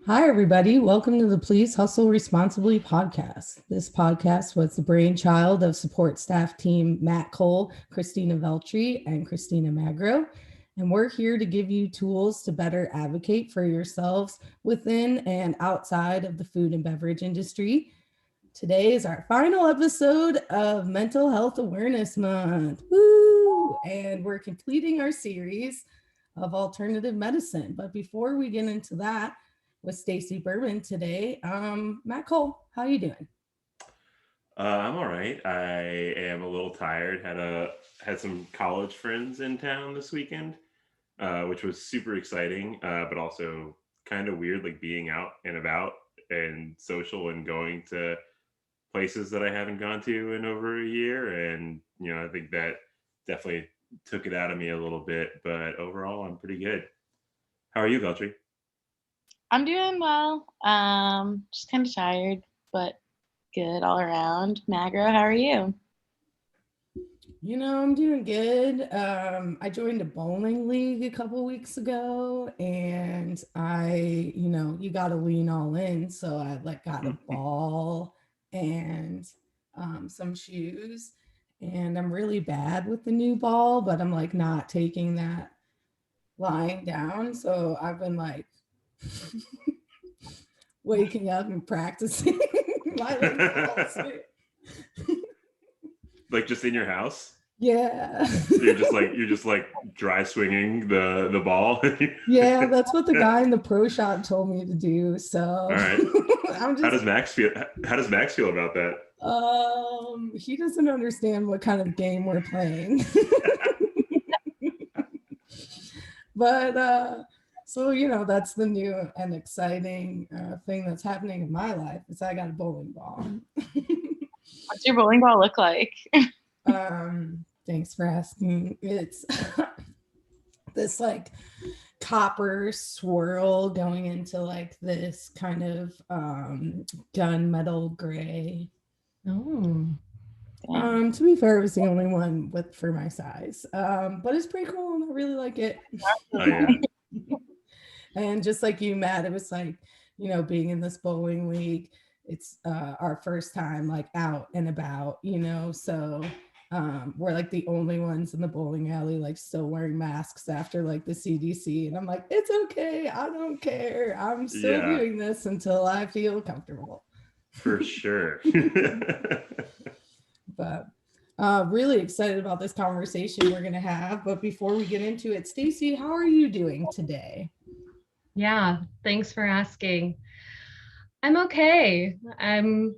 Hi, everybody. Welcome to the Please Hustle Responsibly podcast. This podcast was the brainchild of support staff team Matt Cole, Christina Veltri, and Christina Magro. And we're here to give you tools to better advocate for yourselves within and outside of the food and beverage industry. Today is our final episode of Mental Health Awareness Month. Woo! And we're completing our series of alternative medicine. But before we get into that, with Staci Berman today. Matt Cole, how are you doing? I'm all right. I am a little tired. Had some college friends in town this weekend, which was super exciting, but also kind of weird, like being out and about and social and going to places that I haven't gone to in over a year. And I think that definitely took it out of me a little bit. But overall, I'm pretty good. How are you, Veltri? I'm doing well. Just kind of tired, but good all around. Magro, how are you? I'm doing good. I joined a bowling league a couple weeks ago, and you got to lean all in. So I got a ball and some shoes, and I'm really bad with the new ball, but I'm not taking that lying down. So I've been waking up and practicing Like just in your house? Yeah. So you're just like dry swinging the ball. Yeah, that's what the guy in the pro shop told me to do. So all right. How does Max feel? How does Max feel about that? He doesn't understand what kind of game we're playing. But so that's the new and exciting thing that's happening in my life is I got a bowling ball. What's your bowling ball look like? Thanks for asking. It's this copper swirl going into this kind of gunmetal gray. To be fair, it was the only one for my size, but it's pretty cool and I really like it. Oh, yeah. And just like you, Matt, it was being in this bowling league, it's our first time out and about, so we're the only ones in the bowling alley still wearing masks after the CDC, and I'm it's okay, I don't care, I'm still doing this until I feel comfortable. For sure. But really excited about this conversation we're gonna have. But before we get into it, Staci, how are you doing today? Yeah, thanks for asking. I'm okay. I'm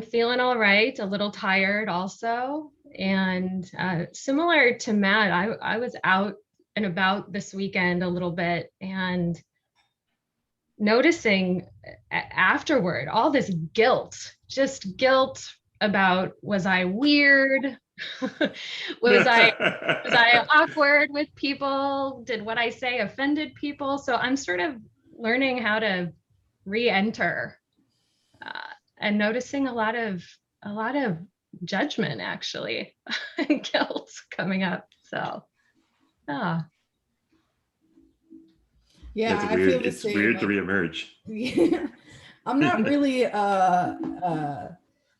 feeling all right, a little tired also. And similar to Matt, I was out and about this weekend a little bit and noticing afterward all this guilt, just guilt about, was I weird? was I awkward with people? Did what I say offended people? So I'm sort of learning how to re-enter and noticing a lot of judgment, actually, and guilt coming up. So yeah, I feel it's same. Weird to reemerge. Yeah, I'm not really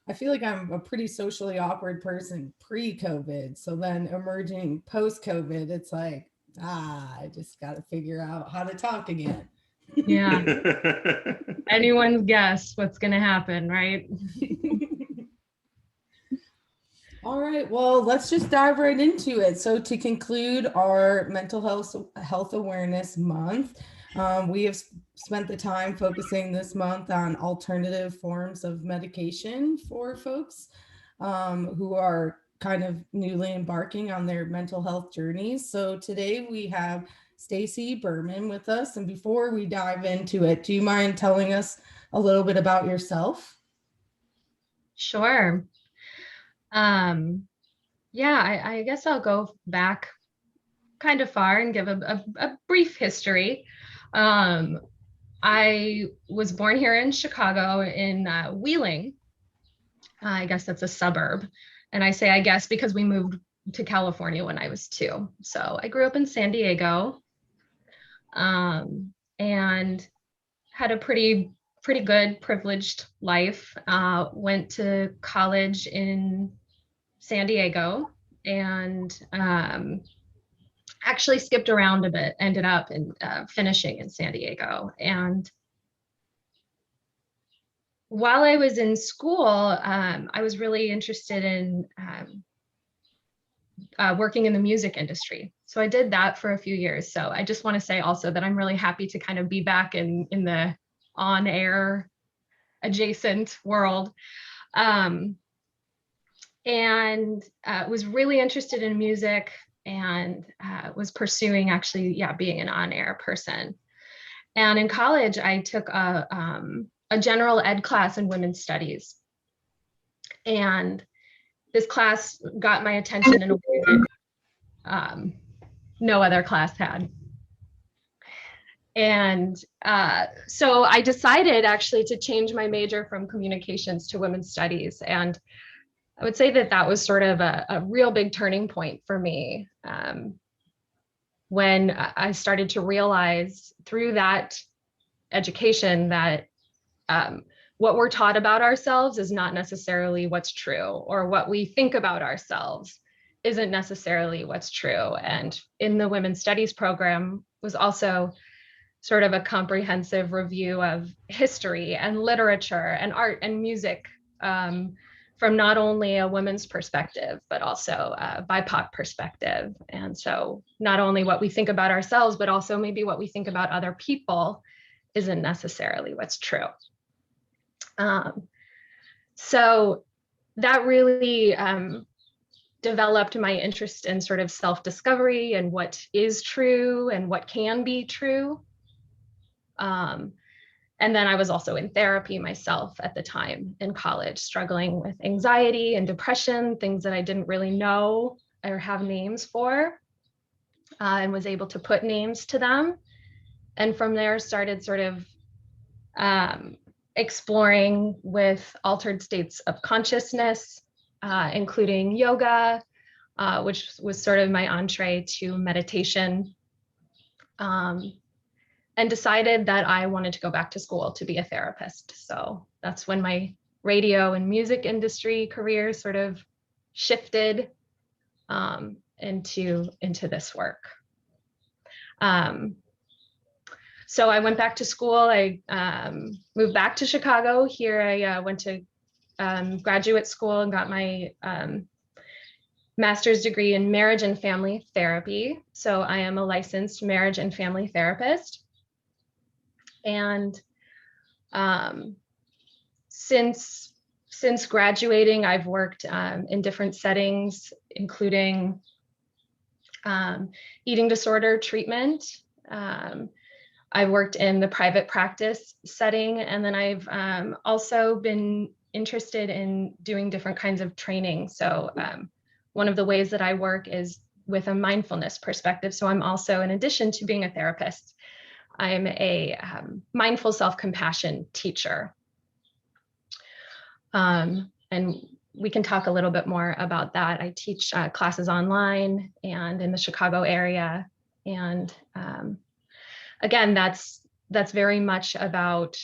I feel like I'm a pretty socially awkward person pre-COVID. So then emerging post-COVID, it's I just got to figure out how to talk again. Yeah. Anyone's guess what's going to happen, right? All right, well, let's just dive right into it. So to conclude our mental health awareness month, we have spent the time focusing this month on alternative forms of medication for folks who are kind of newly embarking on their mental health journeys. So today we have Staci Berman with us. And before we dive into it, do you mind telling us a little bit about yourself? Sure. Yeah, I guess I'll go back kind of far and give a brief history. I was born here in Chicago in Wheeling. I guess that's a suburb. And I say I guess because we moved to California when I was 2. So I grew up in San Diego and had a pretty good privileged life. Went to college in San Diego and actually skipped around a bit, ended up in finishing in San Diego. And while I was in school, I was really interested in working in the music industry. So I did that for a few years. So I just want to say also that I'm really happy to kind of be back in the on-air adjacent world. And was really interested in music and was pursuing actually, being an on-air person. And in college, I took a general ed class in women's studies. And this class got my attention in a way that no other class had. And so I decided actually to change my major from communications to women's studies. And I would say that that was sort of a real big turning point for me when I started to realize through that education that what we're taught about ourselves is not necessarily what's true, or what we think about ourselves isn't necessarily what's true. And in the women's studies program was also sort of a comprehensive review of history and literature and art and music from not only a women's perspective, but also a BIPOC perspective. And so not only what we think about ourselves, but also maybe what we think about other people isn't necessarily what's true. So that really developed my interest in sort of self-discovery and what is true and what can be true. And then I was also in therapy myself at the time in college, struggling with anxiety and depression, things that I didn't really know or have names for, and was able to put names to them. And from there started sort of exploring with altered states of consciousness, including yoga, which was sort of my entree to meditation. And decided that I wanted to go back to school to be a therapist. So that's when my radio and music industry career sort of shifted into this work. So I went back to school. I moved back to Chicago. Here I went to graduate school and got my master's degree in marriage and family therapy. So I am a licensed marriage and family therapist. And since graduating, I've worked in different settings, including eating disorder treatment. I've worked in the private practice setting, and then I've also been interested in doing different kinds of training. So one of the ways that I work is with a mindfulness perspective. So I'm also, in addition to being a therapist, I'm a mindful self-compassion teacher. And we can talk a little bit more about that. I teach classes online and in the Chicago area. And again, that's very much about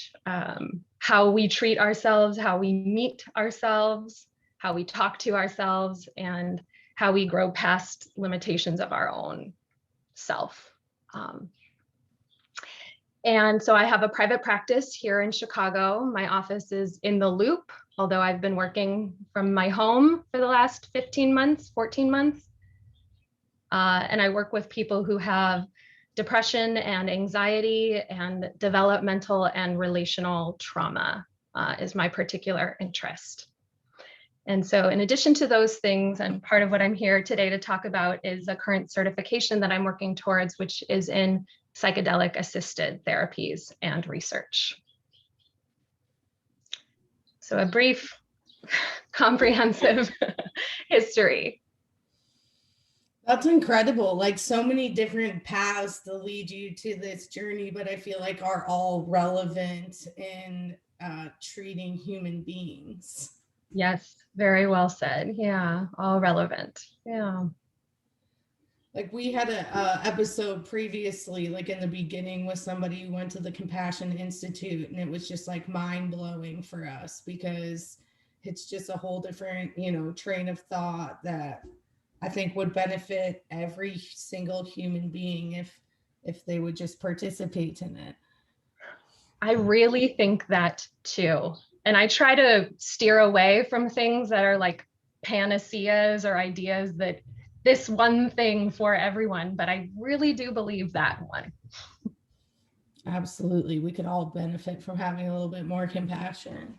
how we treat ourselves, how we meet ourselves, how we talk to ourselves, and how we grow past limitations of our own self. And so I have a private practice here in Chicago. My office is in the Loop, although I've been working from my home for the last 14 months. And I work with people who have depression and anxiety and developmental and relational trauma is my particular interest. And so in addition to those things, and part of what I'm here today to talk about is a current certification that I'm working towards, which is in psychedelic assisted therapies and research. So a brief, comprehensive history. That's incredible. Like so many different paths to lead you to this journey, but I feel like are all relevant in treating human beings. Yes, very well said. Yeah, all relevant. Yeah. Like we had a episode previously, like in the beginning, with somebody who went to the Compassion Institute, and it was just like mind blowing for us because it's just a whole different, train of thought that I think would benefit every single human being if they would just participate in it. I really think that too. And I try to steer away from things that are like panaceas or ideas that this one thing for everyone, but I really do believe that one. Absolutely. We could all benefit from having a little bit more compassion.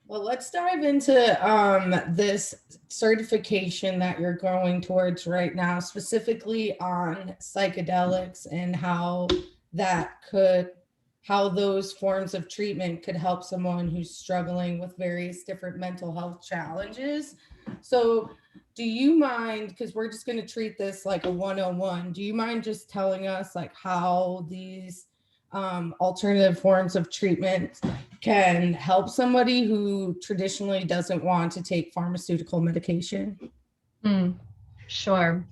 Well, let's dive into this certification that you're going towards right now, specifically on psychedelics and how those forms of treatment could help someone who's struggling with various different mental health challenges. So do you mind, because we're just going to treat this like a 101, do you mind just telling us like how these alternative forms of treatment can help somebody who traditionally doesn't want to take pharmaceutical medication? Sure.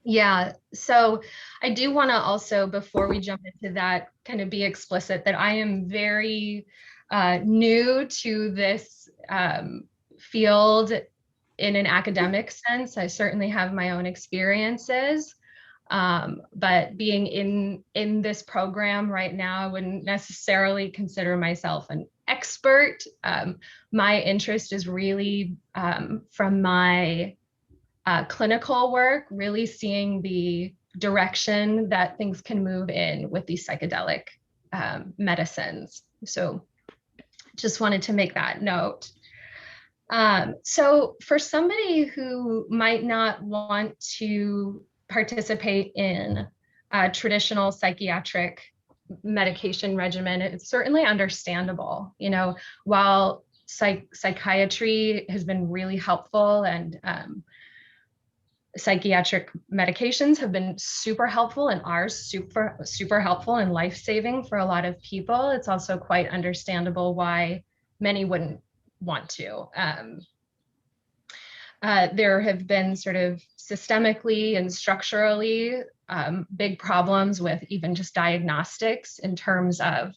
Yeah. So I do want to also, before we jump into that, kind of be explicit that I am very new to this field in an academic sense. I certainly have my own experiences. But being in this program right now, I wouldn't necessarily consider myself an expert. My interest is really from my clinical work, really seeing the direction that things can move in with these psychedelic medicines. So just wanted to make that note. So for somebody who might not want to participate in a traditional psychiatric medication regimen, it's certainly understandable. While psychiatry has been really helpful and psychiatric medications have been super helpful and are super helpful and life-saving for a lot of people, it's also quite understandable why many wouldn't want to. There have been sort of systemically and structurally big problems with even just diagnostics in terms of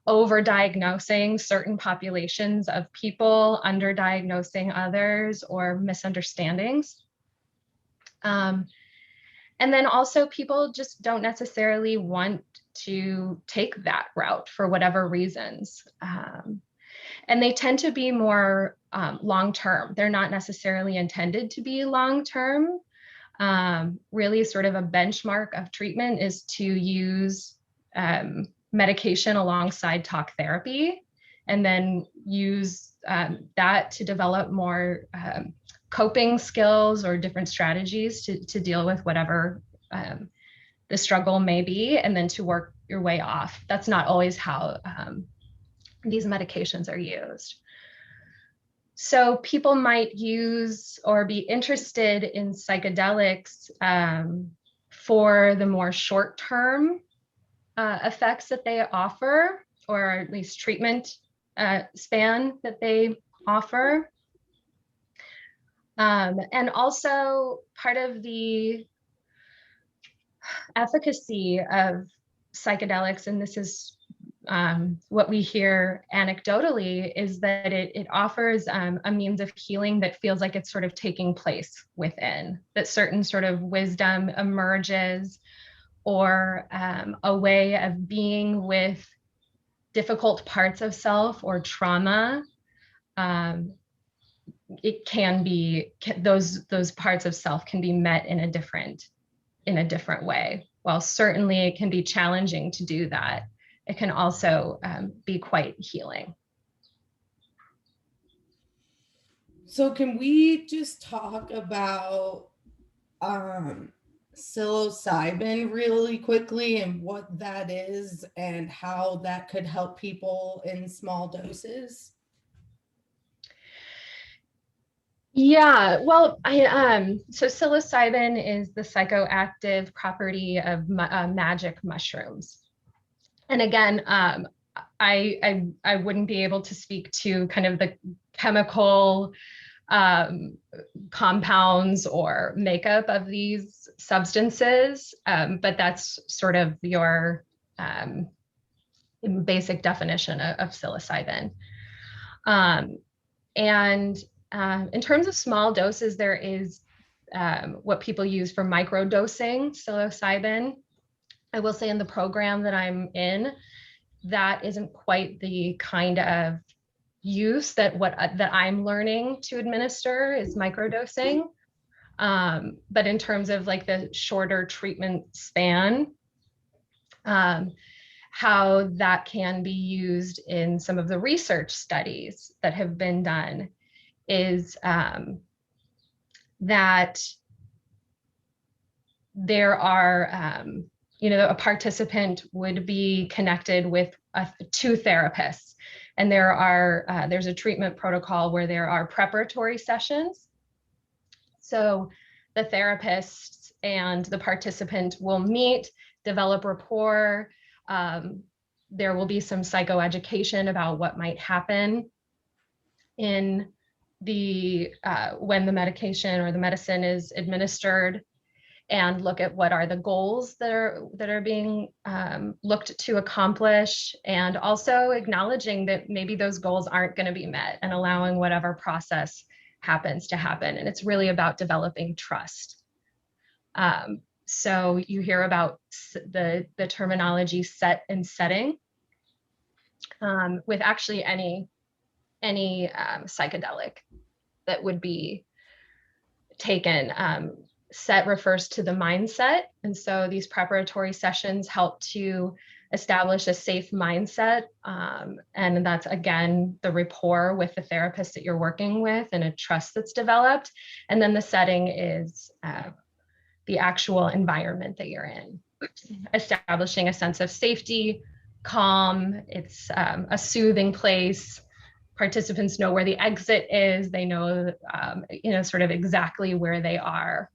overdiagnosing certain populations of people, underdiagnosing others, or misunderstandings. And then also people just don't necessarily want to take that route for whatever reasons. And they tend to be more long-term. They're not necessarily intended to be long-term. Really sort of a benchmark of treatment is to use medication alongside talk therapy, and then use that to develop more coping skills or different strategies to deal with whatever the struggle may be, and then to work your way off. That's not always how these medications are used. So people might use or be interested in psychedelics for the more short-term effects that they offer, or at least treatment span that they offer. And also part of the efficacy of psychedelics, and this is what we hear anecdotally, is that it offers a means of healing that feels like it's sort of taking place within, that certain sort of wisdom emerges, or a way of being with difficult parts of self or trauma. It can be, those parts of self can be met in a different way. While certainly it can be challenging to do that, it can also be quite healing. So can we just talk about psilocybin really quickly and what that is and how that could help people in small doses? Yeah, well, so psilocybin is the psychoactive property of magic mushrooms. And again, I wouldn't be able to speak to kind of the chemical compounds or makeup of these substances, but that's sort of your basic definition of psilocybin. And in terms of small doses, there is what people use for microdosing psilocybin. I will say in the program that I'm in, that isn't quite the kind of use that I'm learning to administer is microdosing. But in terms of like the shorter treatment span, how that can be used in some of the research studies that have been done is that there are, a participant would be connected with two therapists. And there's a treatment protocol where there are preparatory sessions. So the therapist and the participant will meet, develop rapport. There will be some psychoeducation about what might happen in when the medication or the medicine is administered, and look at what are the goals that are being looked to accomplish, and also acknowledging that maybe those goals aren't going to be met and allowing whatever process happens to happen. And it's really about developing trust. So you hear about the terminology set and setting with actually any psychedelic that would be taken. Set refers to the mindset. And so these preparatory sessions help to establish a safe mindset. And that's, again, the rapport with the therapist that you're working with and a trust that's developed. And then the setting is the actual environment that you're in, establishing a sense of safety, calm. It's a soothing place. Participants know where the exit is. They know, sort of exactly where they are,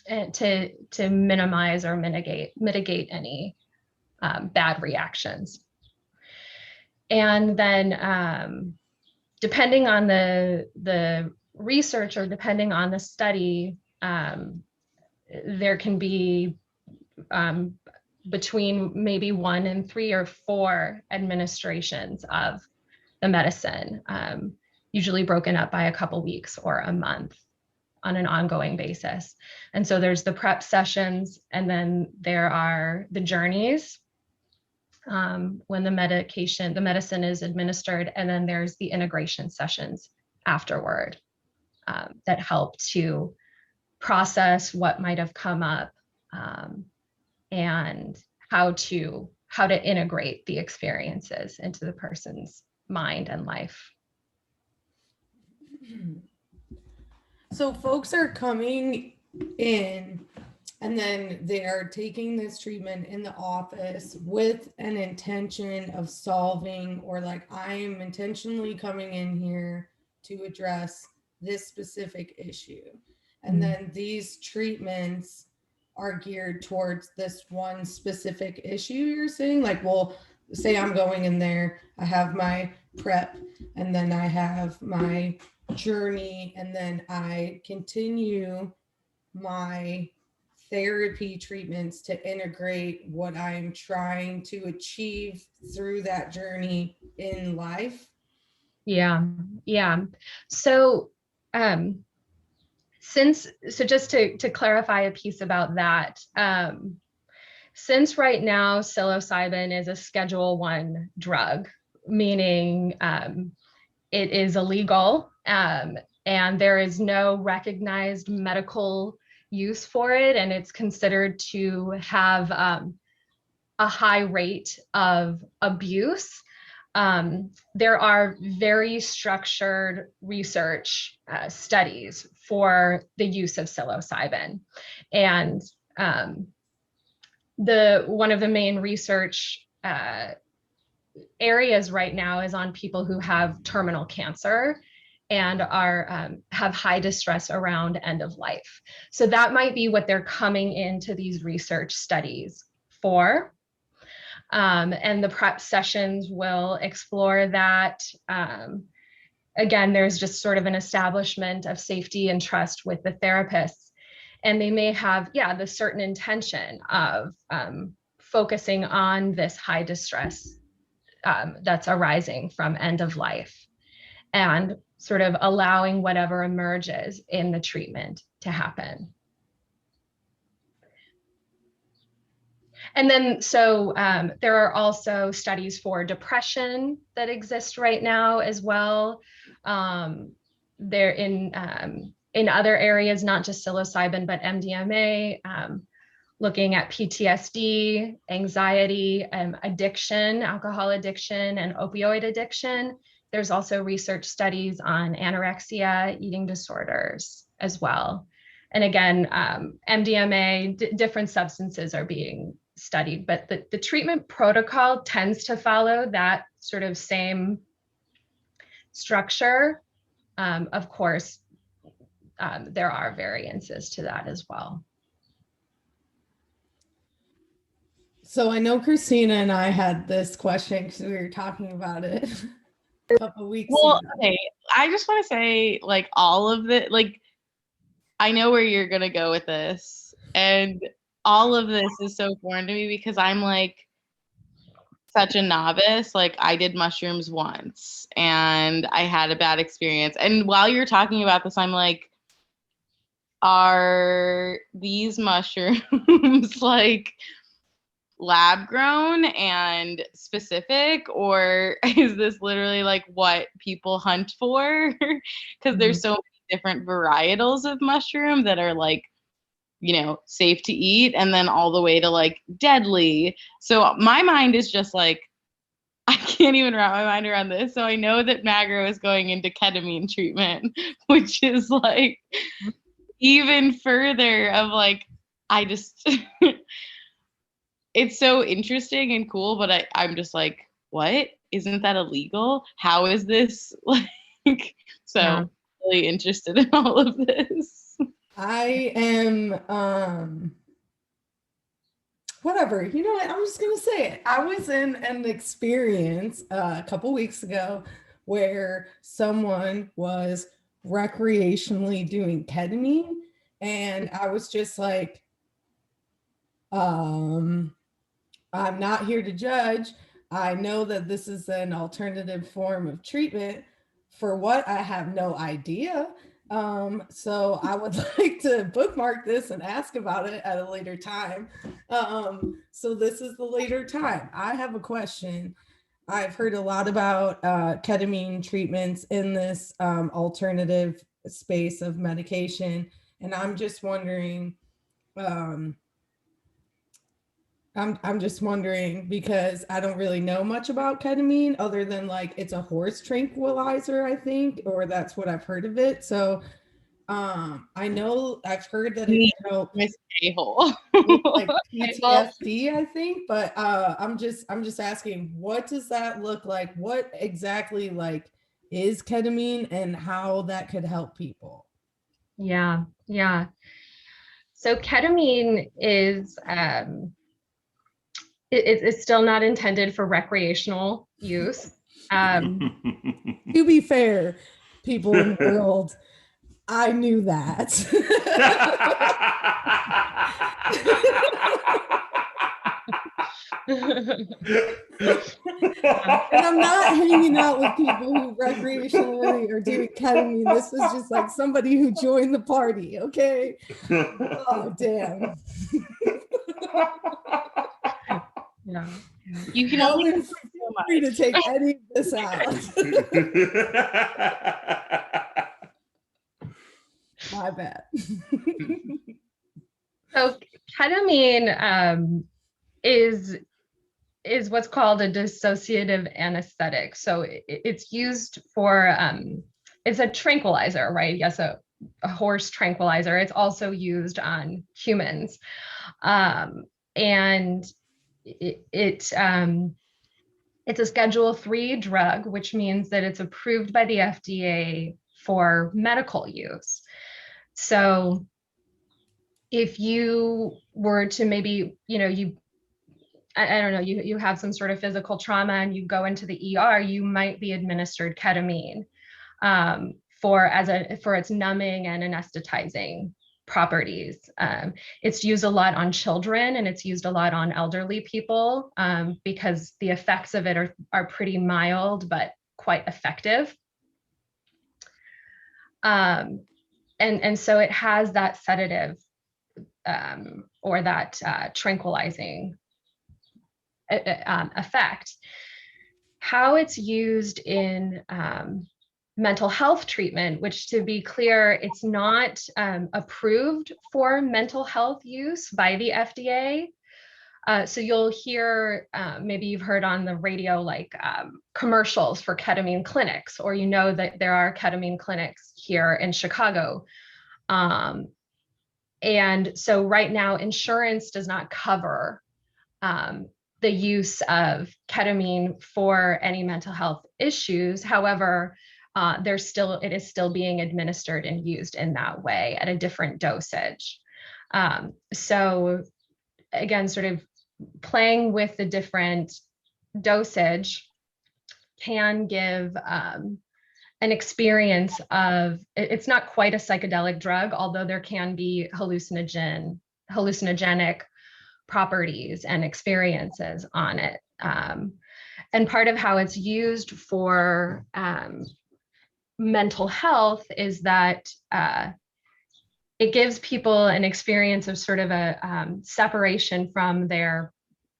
and to minimize or mitigate any bad reactions. And then depending on the research or depending on the study, there can be between maybe 1 and 3 or 4 administrations of the medicine, usually broken up by a couple weeks or a month on an ongoing basis. And so there's the prep sessions, and then there are the journeys when the medicine is administered, and then there's the integration sessions afterward that help to process what might have come up and how to integrate the experiences into the person's mind and life. So folks are coming in and then they are taking this treatment in the office with an intention of solving, or like, I am intentionally coming in here to address this specific issue. And then these treatments are geared towards this one specific issue you're saying? Like, well, say I'm going in there, I have my prep, and then I have my journey, and then I continue my therapy treatments to integrate what I'm trying to achieve through that journey in life. Yeah. So just to clarify a piece about that, since right now psilocybin is a Schedule I drug, meaning it is illegal, and there is no recognized medical use for it, and it's considered to have a high rate of abuse. There are very structured research studies for the use of psilocybin, and one of the main research areas right now is on people who have terminal cancer and have high distress around end of life. So that might be what they're coming into these research studies for. And the prep sessions will explore that. again, there's just sort of an establishment of safety and trust with the therapists. And they may have, the certain intention of focusing on this high distress that's arising from end of life, and sort of allowing whatever emerges in the treatment to happen. And then, so there are also studies for depression that exist right now as well. They're in other areas, not just psilocybin, but MDMA, looking at PTSD, anxiety, addiction, alcohol addiction, and opioid addiction. There's also research studies on anorexia, eating disorders as well. And again, MDMA, different substances are being studied, but the treatment protocol tends to follow that sort of same structure. Of course, there are variances to that as well. So I know Christina and I had this question because we were talking about it a couple of weeks ago. Okay, I just want to say, like, all of it, like, I know where you're gonna go with this, and all of this is so foreign to me because I'm like such a novice. Like, I did mushrooms once and I had a bad experience. And while you're talking about this, I'm like, are these mushrooms like lab grown and specific, or is this literally like what people hunt for? Because there's so many different varietals of mushroom that are like, you know, safe to eat, and then all the way to like deadly. So my mind is just like, I can't even wrap my mind around this. So I know that Magro is going into ketamine treatment, which is like even further of like, I just, it's so interesting and cool, but I'm just like, what? Isn't that illegal? How is this like, so really interested in all of this. I am, whatever, you know what, I'm just gonna say it. I was in an experience a couple weeks ago where someone was recreationally doing ketamine, and I was just like, I'm not here to judge. I know that this is an alternative form of treatment. For what, I have no idea. So I would like to bookmark this and ask about it at a later time. So this is the later time. I have a question. I've heard a lot about ketamine treatments in this alternative space of medication, and I'm just wondering, I'm just wondering because I don't really know much about ketamine other than like it's a horse tranquilizer, I think, or that's what I've heard of it. So I know I've heard that it can help with like PTSD, I think, but I'm just asking, what does that look like? What exactly like is ketamine and how that could help people? Yeah. So ketamine is it's still not intended for recreational use. To be fair, people in the world, I knew that. And I'm not hanging out with people who recreationally are doing ketamine. This was just like somebody who joined the party, okay? Oh, damn. Yeah. You can only feel free to take any of this out. My bad. So ketamine is what's called a dissociative anesthetic. So it's used for it's a tranquilizer, right? Yes, a horse tranquilizer. It's also used on humans, and it's a Schedule III drug, which means that it's approved by the FDA for medical use. So if you were to maybe, I don't know, you have some sort of physical trauma and you go into the ER, you might be administered ketamine. for its numbing and anesthetizing properties. It's used a lot on children, and it's used a lot on elderly people because the effects of it are pretty mild but quite effective. And so it has that sedative or that tranquilizing effect. How it's used in mental health treatment, which, to be clear, it's not approved for mental health use by the FDA. So you'll hear, maybe you've heard on the radio, like commercials for ketamine clinics, or you know that there are ketamine clinics here in Chicago. And so right now, insurance does not cover the use of ketamine for any mental health issues. However, it is still being administered and used in that way at a different dosage. So again, sort of playing with the different dosage can give an experience of, it's not quite a psychedelic drug, although there can be hallucinogenic properties and experiences on it. And part of how it's used for mental health is that it gives people an experience of sort of a separation from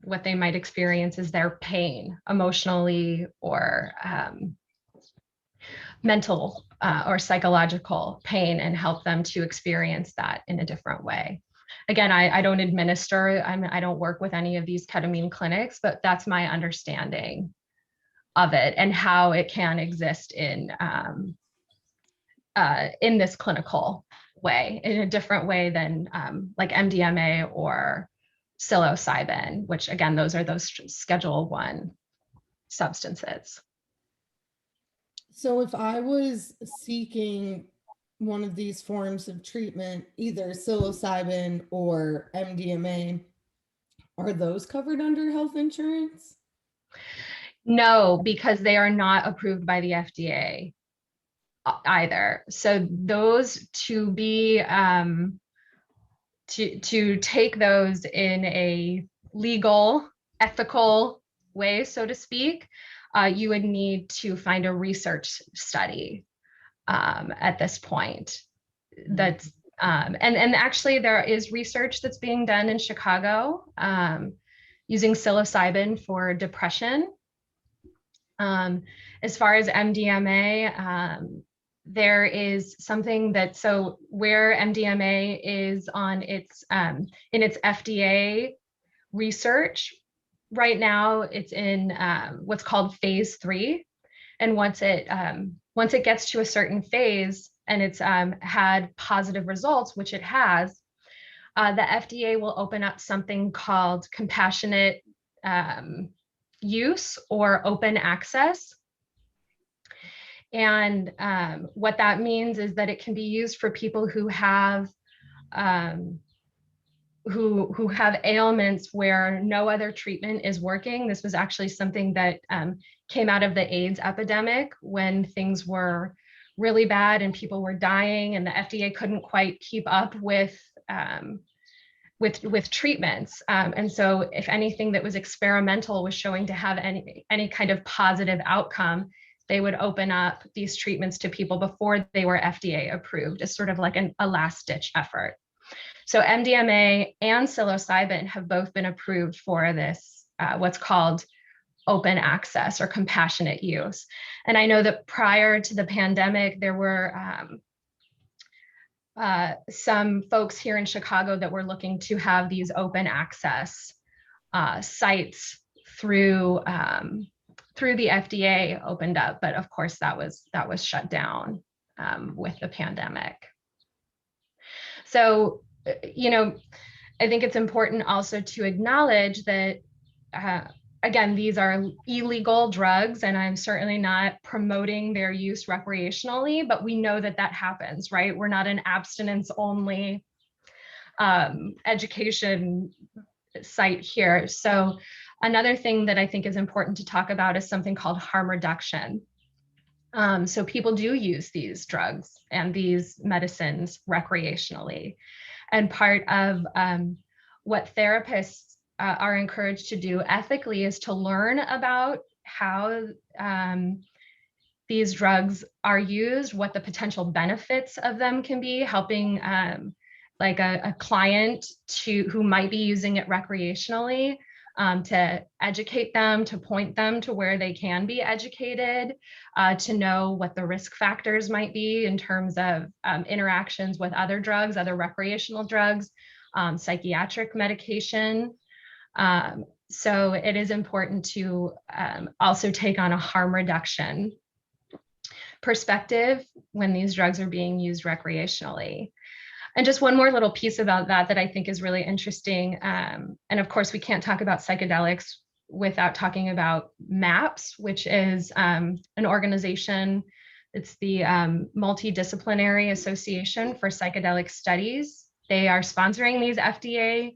what they might experience as their pain, emotionally or mental or psychological pain, and help them to experience that in a different way. Again, I don't administer, I don't work with any of these ketamine clinics, but that's my understanding of it and how it can exist in this clinical way, in a different way than like MDMA or psilocybin, which again, those are those Schedule I substances. So if I was seeking one of these forms of treatment, either psilocybin or MDMA, are those covered under health insurance? No, because they are not approved by the FDA either. So those to be to take those in a legal, ethical way, so to speak, you would need to find a research study at this point. That's and actually there is research that's being done in Chicago using psilocybin for depression. As far as MDMA, there is something that, so where MDMA is on its in its FDA research right now, it's in what's called phase 3, and once it gets to a certain phase and it's had positive results, which it has, the FDA will open up something called compassionate use or open access. And what that means is that it can be used for people who have who have ailments where no other treatment is working. This was actually something that came out of the AIDS epidemic, when things were really bad and people were dying, and the FDA couldn't quite keep up with treatments. And so if anything that was experimental was showing to have any kind of positive outcome, they would open up these treatments to people before they were FDA approved, as sort of like a last ditch effort. So MDMA and psilocybin have both been approved for this, what's called open access or compassionate use. And I know that prior to the pandemic, there were some folks here in Chicago that were looking to have these open access sites through the FDA opened up, but of course that was shut down with the pandemic. So, you know, I think it's important also to acknowledge that, again, these are illegal drugs, and I'm certainly not promoting their use recreationally, but we know that happens, right? We're not an abstinence-only education site here. So another thing that I think is important to talk about is something called harm reduction. So people do use these drugs and these medicines recreationally. And part of what therapists are encouraged to do ethically is to learn about how these drugs are used, what the potential benefits of them can be, helping like a client who might be using it recreationally, to educate them, to point them to where they can be educated, to know what the risk factors might be in terms of interactions with other drugs, other recreational drugs, psychiatric medication. So it is important to also take on a harm reduction perspective when these drugs are being used recreationally. And just one more little piece about that I think is really interesting. And of course, we can't talk about psychedelics without talking about MAPS, which is an organization. It's the Multidisciplinary Association for Psychedelic Studies. They are sponsoring these FDA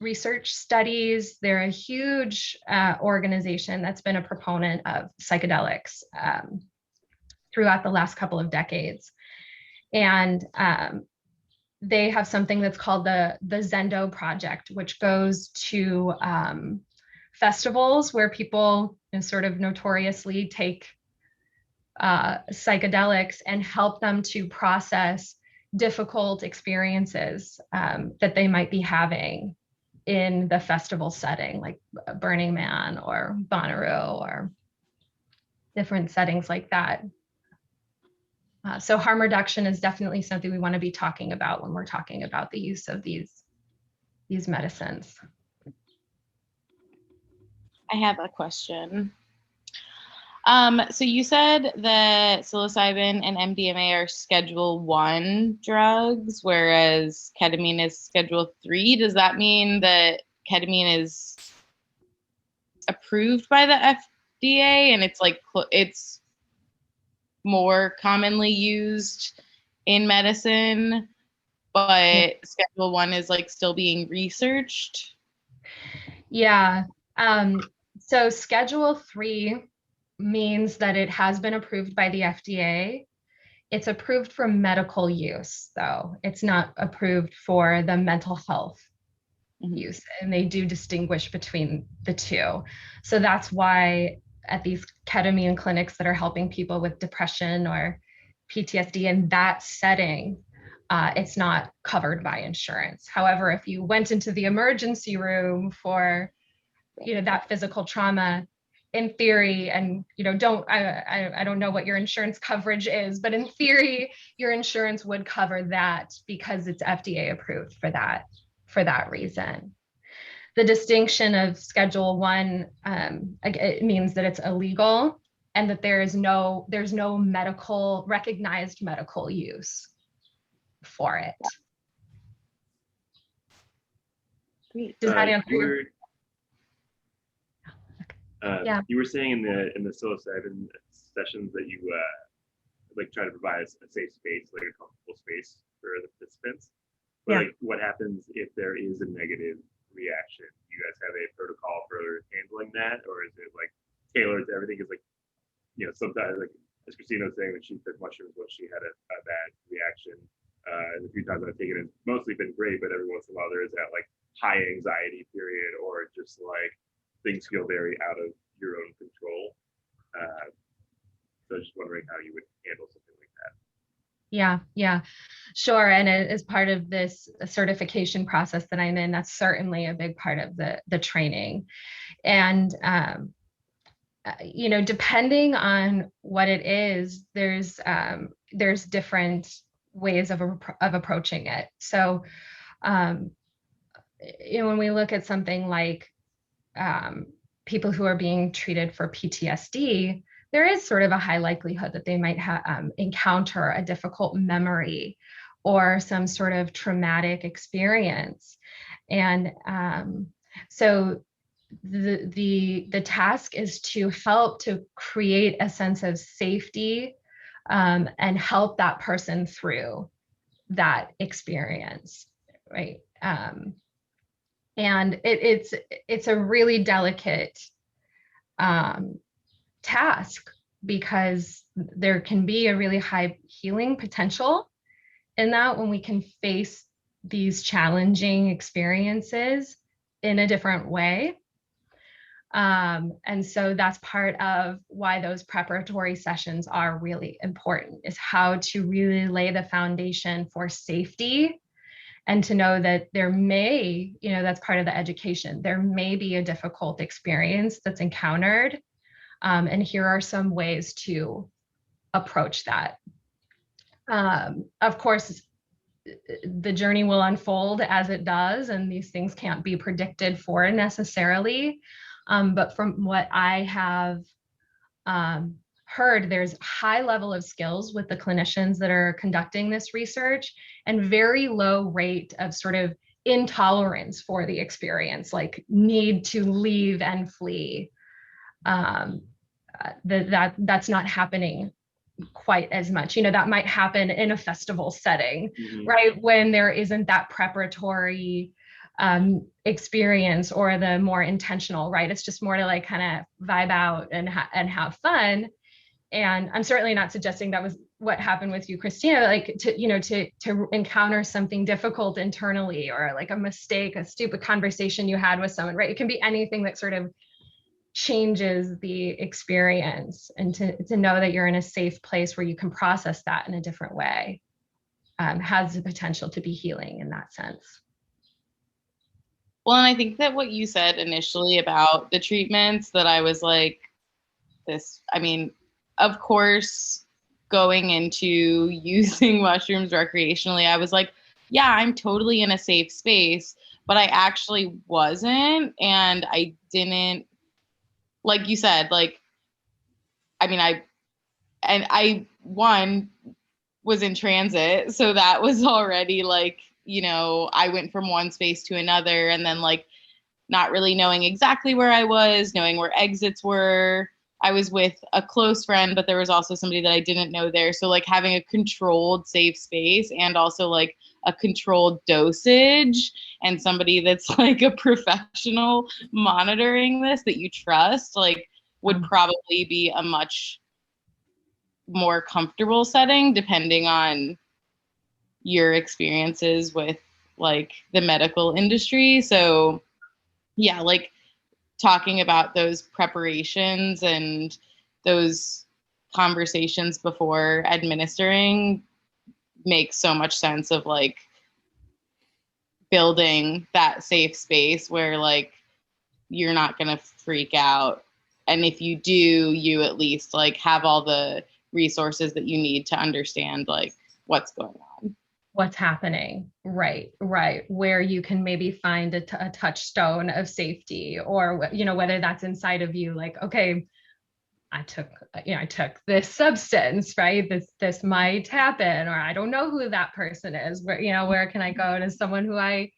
research studies. They're a huge organization that's been a proponent of psychedelics throughout the last couple of decades. And they have something that's called the Zendo Project, which goes to festivals where people sort of notoriously take psychedelics and help them to process difficult experiences that they might be having in the festival setting, like Burning Man or Bonnaroo or different settings like that. So harm reduction is definitely something we want to be talking about when we're talking about the use of these medicines. I have a question. So you said that psilocybin and MDMA are Schedule 1 drugs, whereas ketamine is Schedule 3. Does that mean that ketamine is approved by the FDA and it's like it's more commonly used in medicine, but Schedule 1 is like still being researched? Yeah. So Schedule 3 means that it has been approved by the FDA. It's approved for medical use, though. It's not approved for the mental health use, and they do distinguish between the two. So that's why at these ketamine clinics that are helping people with depression or PTSD in that setting, it's not covered by insurance. However, if you went into the emergency room for that physical trauma, in theory, and I don't know what your insurance coverage is, but in theory, your insurance would cover that because it's FDA approved for that reason. The distinction of Schedule 1, it means that it's illegal and that there's no recognized medical use for it. Great. Does that answer your? Yeah. You were saying in the psilocybin sessions that you like try to provide a safe space, like a comfortable space for the participants. But like, what happens if there is a negative reaction? Do you guys have a protocol for handling that, or is it like tailored to everything? Is like, sometimes, like as Christina was saying, when she took mushrooms, when she had a bad reaction, and a few times I've taken it, mostly been great, but every once in a while there is that like high anxiety period, or just like things feel very out of your own control. So just wondering how you would handle something like that. Yeah, sure. And as part of this certification process that I'm in, that's certainly a big part of the training. And, depending on what it is, there's different ways of approaching it. So, when we look at something like people who are being treated for PTSD, there is sort of a high likelihood that they might encounter a difficult memory or some sort of traumatic experience. And so the task is to help to create a sense of safety and help that person through that experience, right? And it's a really delicate task because there can be a really high healing potential in that when we can face these challenging experiences in a different way. And so that's part of why those preparatory sessions are really important, is how to really lay the foundation for safety, and to know that there may, that's part of the education, there may be a difficult experience that's encountered. And here are some ways to approach that. Of course, the journey will unfold as it does, and these things can't be predicted for necessarily. But from what I have heard, there's a high level of skills with the clinicians that are conducting this research, and very low rate of sort of intolerance for the experience, like need to leave and flee. That's not happening quite as much. That might happen in a festival setting, right? When there isn't that preparatory experience or the more intentional, right? It's just more to like kind of vibe out and have fun. And I'm certainly not suggesting that was what happened with you, Christina, like to encounter something difficult internally, or like a mistake, a stupid conversation you had with someone, right? It can be anything that sort of changes the experience, and to know that you're in a safe place where you can process that in a different way has the potential to be healing in that sense. Well, and I think that what you said initially about the treatments, that I was like, of course, going into using mushrooms recreationally, I was like, yeah, I'm totally in a safe space, but I actually wasn't. And I didn't, like you said, I was in transit. So that was already like, I went from one space to another, and then like not really knowing exactly where I was, knowing where exits were. I was with a close friend, but there was also somebody that I didn't know there. So like having a controlled safe space, and also like a controlled dosage, and somebody that's like a professional monitoring this that you trust, like would probably be a much more comfortable setting, depending on your experiences with like the medical industry. So yeah, like talking about those preparations and those conversations before administering makes so much sense, of like building that safe space where like you're not going to freak out. And if you do, you at least like have all the resources that you need to understand like what's going on. What's happening, right, where you can maybe find a touchstone of safety, or whether that's inside of you, like, okay, I took this substance, right? This might happen, or I don't know who that person is. Where can I go to someone who I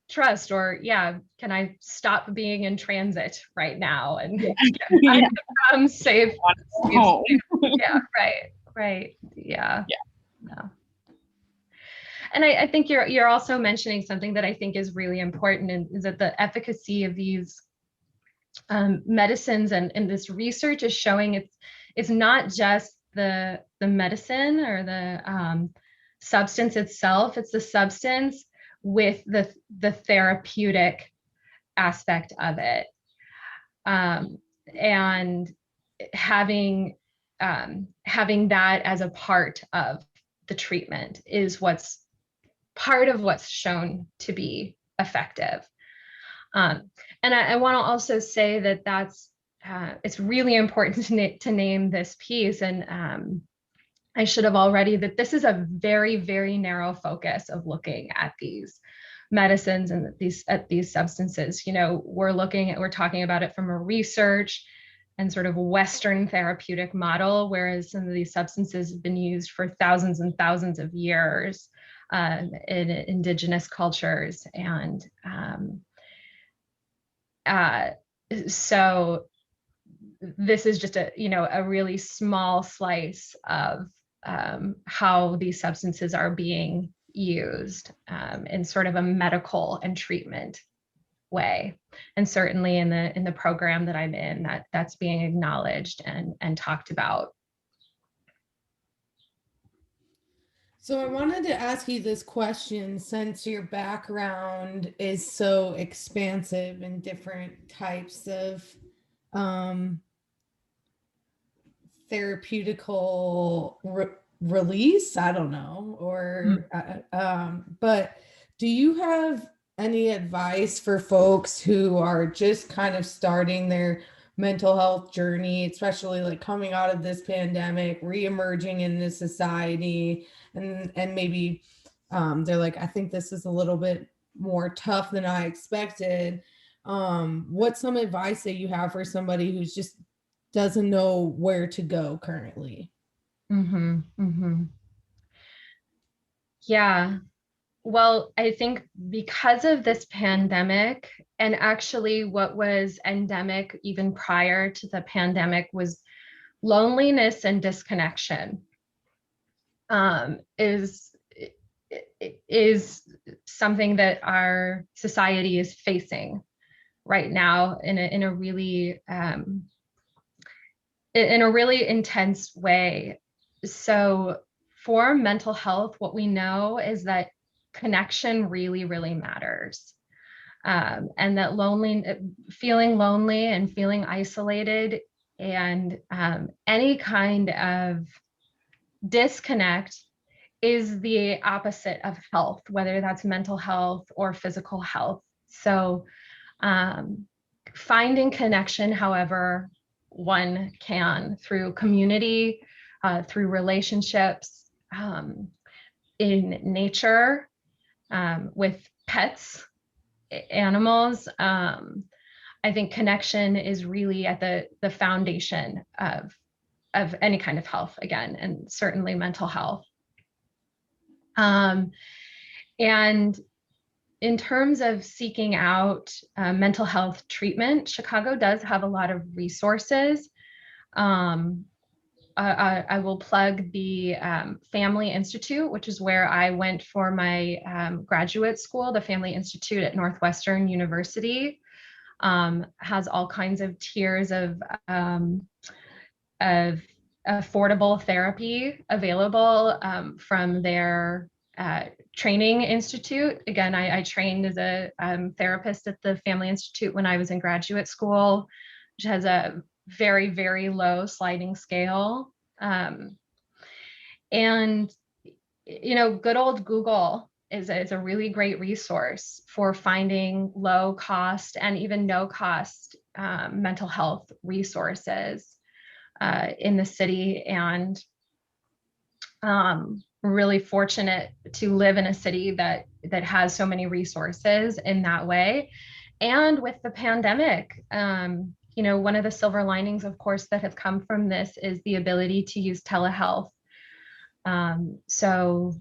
trust, or can I stop being in transit right now and become safe? Home. Right. Yeah. And I think you're also mentioning something that I think is really important, and is that the efficacy of these medicines and this research is showing it's not just the medicine or the substance itself, it's the substance with the therapeutic aspect of it. And having that as a part of the treatment is part of what's shown to be effective. And I want to also say that that's it's really important to name this piece, and I should have already, that this is a very, very narrow focus of looking at these medicines and these substances. We're talking about it from a research and sort of Western therapeutic model, whereas some of these substances have been used for thousands and thousands of years in indigenous cultures. And so this is just a really small slice of how these substances are being used in sort of a medical and treatment way. And certainly in the program that I'm in, that's being acknowledged and talked about. So I wanted to ask you this question, since your background is so expansive in different types of therapeutical release, I don't know, or but do you have any advice for folks who are just kind of starting their mental health journey, especially like coming out of this pandemic, re-emerging in this society, and maybe they're like, I think this is a little bit more tough than I expected. What's some advice that you have for somebody who's just doesn't know where to go currently? Yeah. Well, I think because of this pandemic, and actually what was endemic even prior to the pandemic was loneliness and disconnection, is something that our society is facing right now in a really intense way. So for mental health, what we know is that connection really, really matters. And that feeling lonely and feeling isolated, and any kind of disconnect is the opposite of health, whether that's mental health or physical health. So finding connection, however one can, through community, through relationships, in nature, with pets, animals. I think connection is really at the foundation of any kind of health, again, and certainly mental health. And in terms of seeking out mental health treatment, Chicago does have a lot of resources. I will plug the Family Institute, which is where I went for my graduate school. The Family Institute at Northwestern University has all kinds of tiers of affordable therapy available from their training institute. Again, I trained as a therapist at the Family Institute when I was in graduate school, which has a very, very low sliding scale. And, good old Google is a really great resource for finding low cost and even no cost mental health resources in the city. And really fortunate to live in a city that has so many resources in that way. And with the pandemic, one of the silver linings, of course, that have come from this is the ability to use telehealth. So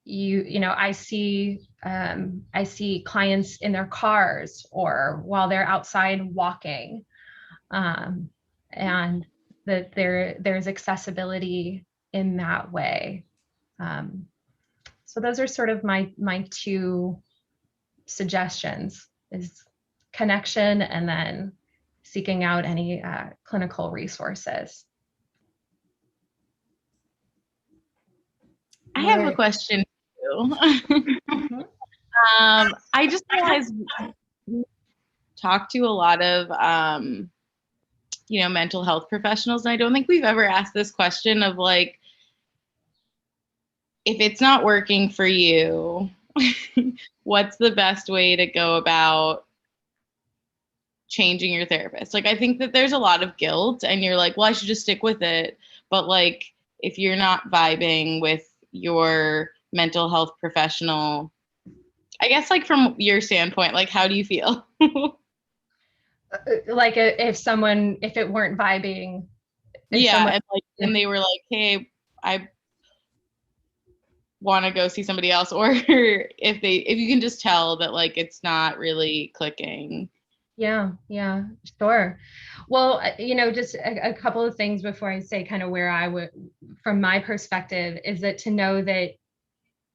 I see clients in their cars or while they're outside walking, and that there's accessibility in that way. So those are sort of my two suggestions: is connection and then seeking out any clinical resources. I have a question too. I just realized we talk to a lot of mental health professionals, and I don't think we've ever asked this question of like, if it's not working for you, what's the best way to go about changing your therapist? Like, I think that there's a lot of guilt and you're like, well, I should just stick with it. But like, if you're not vibing with your mental health professional, I guess like from your standpoint, like, how do you feel? Like if it weren't vibing. And they were like, hey, I want to go see somebody else, or if you can just tell that like it's not really clicking. Yeah, sure. Well, just a couple of things before I say kind of where I would, from my perspective, is that to know that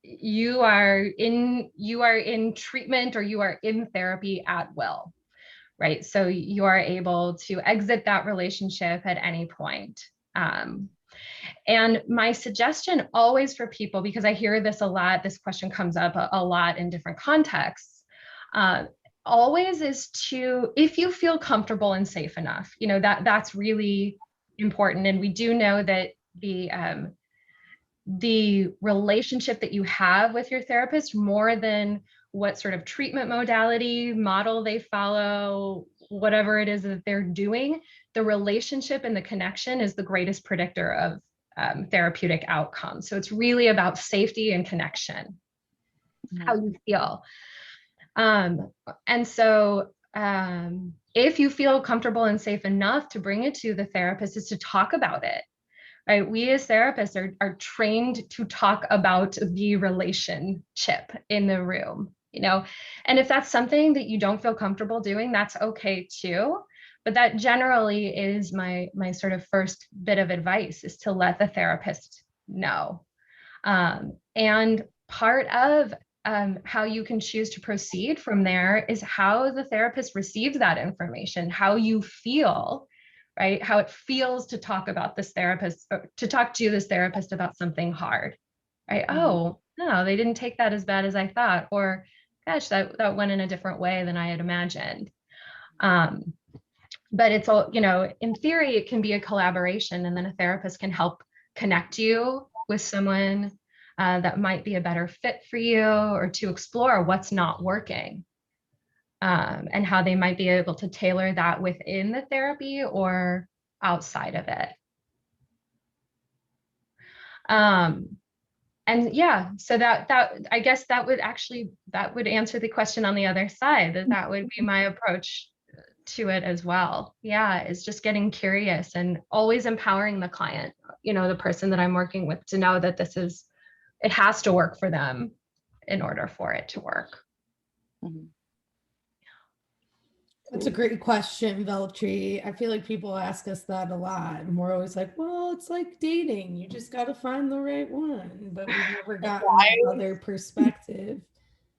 you are in treatment, or you are in therapy at will, right? So you are able to exit that relationship at any point. And my suggestion always for people, because I hear this a lot, this question comes up a lot in different contexts, always is to, if you feel comfortable and safe enough, that's really important. And we do know that the relationship that you have with your therapist, more than what sort of treatment modality model they follow, whatever it is that they're doing, the relationship and the connection is the greatest predictor of therapeutic outcomes. So it's really about safety and connection, how you feel. And so if you feel comfortable and safe enough to bring it to the therapist, is to talk about it. Right? We as therapists are trained to talk about the relationship in the room, and if that's something that you don't feel comfortable doing, that's okay too. But that generally is my sort of first bit of advice, is to let the therapist know. And part of how you can choose to proceed from there is how the therapist receives that information, how you feel, right? How it feels to talk about this therapist, to talk to this therapist about something hard, right? Mm-hmm. Oh, no, they didn't take that as bad as I thought, or gosh, that went in a different way than I had imagined. But it's all, in theory, it can be a collaboration, and then a therapist can help connect you with someone that might be a better fit for you, or to explore what's not working. And how they might be able to tailor that within the therapy or outside of it. And yeah, so that I guess that would answer the question on the other side, that would be my approach to it as well. Yeah, is just getting curious and always empowering the client, the person that I'm working with, to know that it has to work for them in order for it to work. Mm-hmm. That's a great question, Veltri. I feel like people ask us that a lot, and we're always like, well, it's like dating. You just got to find the right one. But we've never gotten another perspective.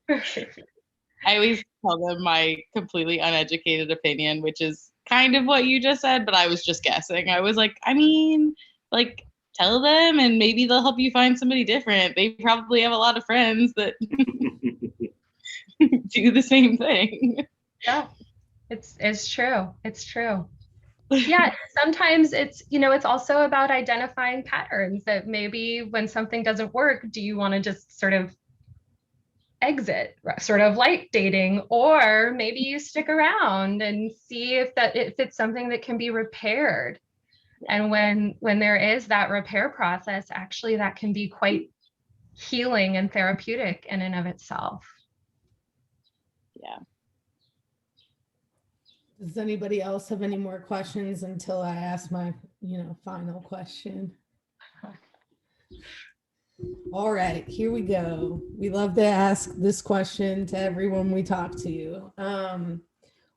I always tell them my completely uneducated opinion, which is kind of what you just said, but I was just guessing. I was like, tell them and maybe they'll help you find somebody different. They probably have a lot of friends that do the same thing. Yeah. It's true. It's true. Yeah. Sometimes it's also about identifying patterns, that maybe when something doesn't work, do you want to just sort of exit, sort of like dating, or maybe you stick around and see if it's something that can be repaired. And when there is that repair process, actually that can be quite healing and therapeutic in and of itself. Yeah. Does anybody else have any more questions until I ask my, final question? All right, here we go. We love to ask this question to everyone we talk to.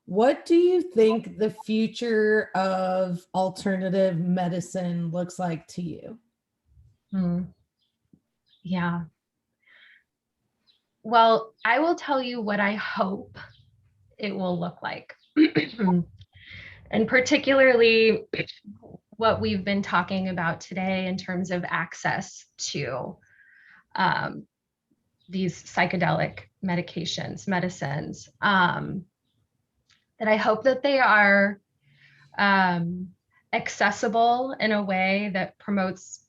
What do you think the future of alternative medicine looks like to you? Yeah. Well, I will tell you what I hope it will look like. And particularly what we've been talking about today in terms of access to these psychedelic medicines, that I hope that they are accessible in a way that promotes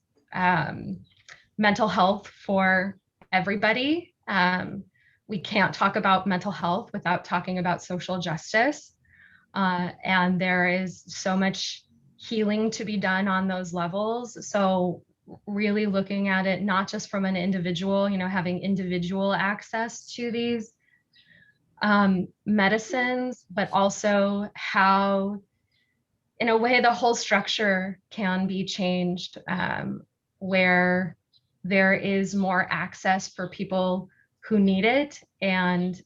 mental health for everybody. We can't talk about mental health without talking about social justice. And there is so much healing to be done on those levels. So really looking at it, not just from an individual, having individual access to these medicines, but also how, in a way, the whole structure can be changed, where there is more access for people who need it, and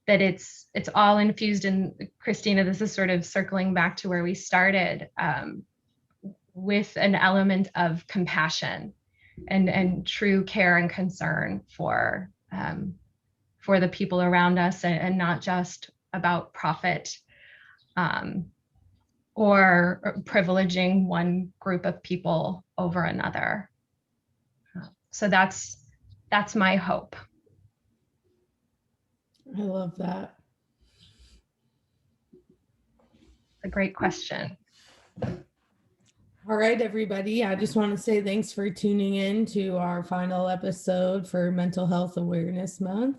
that it's all infused in, Christina, this is sort of circling back to where we started, with an element of compassion, and true care and concern for the people around us, and not just about profit or privileging one group of people over another. So that's my hope. I love that. A great question. All right, everybody. I just want to say thanks for tuning in to our final episode for Mental Health Awareness Month.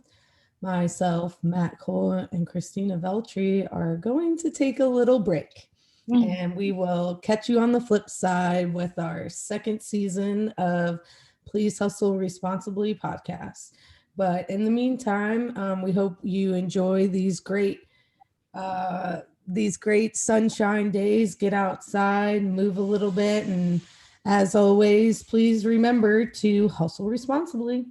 Myself, Matt Cole, and Christina Veltri are going to take a little break. And we will catch you on the flip side with our second season of Please Hustle Responsibly podcast. But in the meantime, we hope you enjoy these great sunshine days. Get outside, move a little bit, and as always, please remember to hustle responsibly.